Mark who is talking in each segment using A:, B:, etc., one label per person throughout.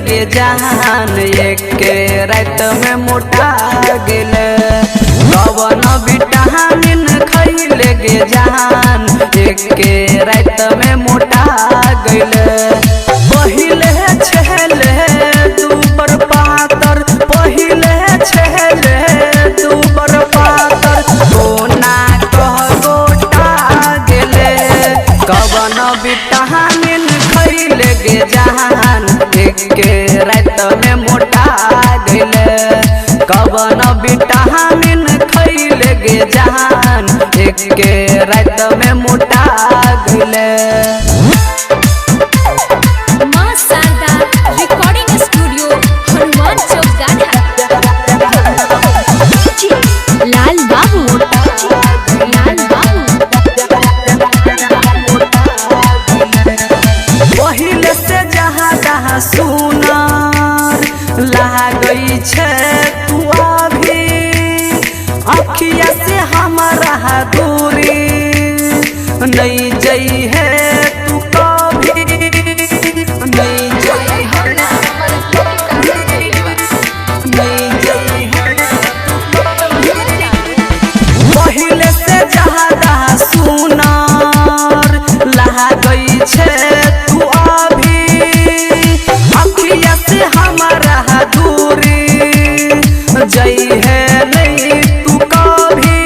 A: लगे जहान एक रात में मोटा गेले कवन विटामिन खैले गे जहान एक रात में मोटा गेले पहिले छेले तू पर पातर पहिले छेले तू पर पातर कोना कह गोटा गेले कवन विटामिन खैले गे जहान एक रात में मोटा गेले कवन विटामिन खैले गे जहान एक रात में मोटा गेले।
B: लाल बाबू
A: पहिले से जहाँ सुनार लागई छे तू अभी अखिया से हमारा दूरी नहीं जई है तू कभी नहीं जई है पहिले से जहाँ सुनार लागई छे तू अभी अखिया से हमारा दूरी जई है नहीं तू कभी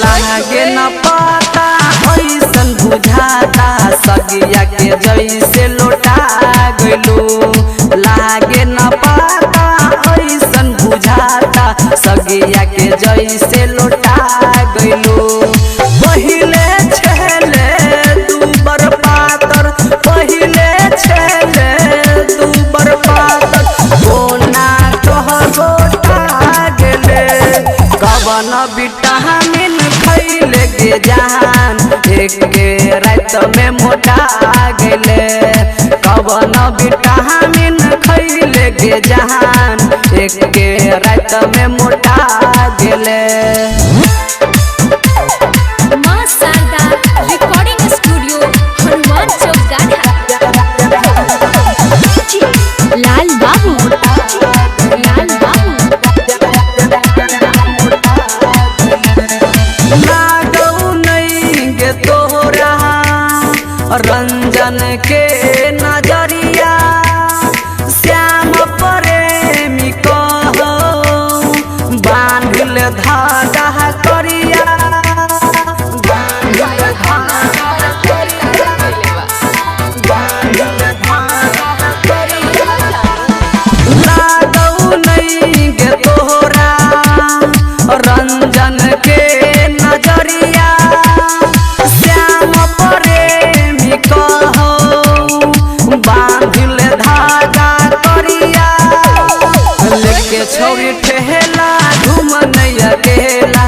A: लागे न पाता ऐसन बुझाता सगिया के जैसे लोटा गइलू लागे न पाता ऐसन बुझाता सगिया के जैसे लोटा गइलू पहिले छेले तू बर पातर पहिले छेले तू बर पातर कोना कह गोटा गेले कवन विटामिन खैले गे जहान एक रात में मोटा गेले कवन विटामिन खैले गे जहान एक रात में मोटा गेले।
B: लाल बाबू
A: लागौ नहीं गे तोरा रंजन के नजरिया श्याम प्रेमी कहो बांधल धागा करिया लागौ नहीं गे तोरा रंजन के नजरिया श्याम प्रेमी कहो बांधल धागा करिया लेके छोड़ी ठेला घूम नहीं अकेला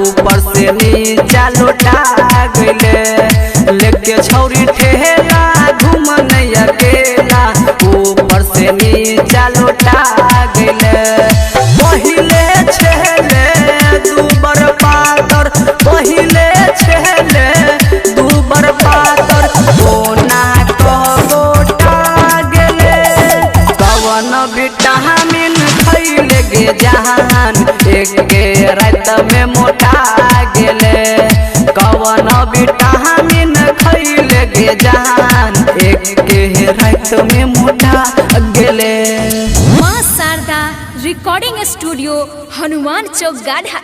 A: ऊपर से नीचा लोटा गइले लेके छोड़ी ठेला घूम नहीं अकेला ऊपर से नीचा लोटा गइले पहिले छेले तू बर पातर पहिले छेले तू बर पातर कोना कह गोटा गेले कवन विटामिन खैले गे जहान एक रात में मोटा गेले कवन विटामिन खैले गे जहान एक रात में मोटा गेले।
B: मां शारदा रिकॉर्डिंग स्टूडियो हनुमान चौक गाढ़ा।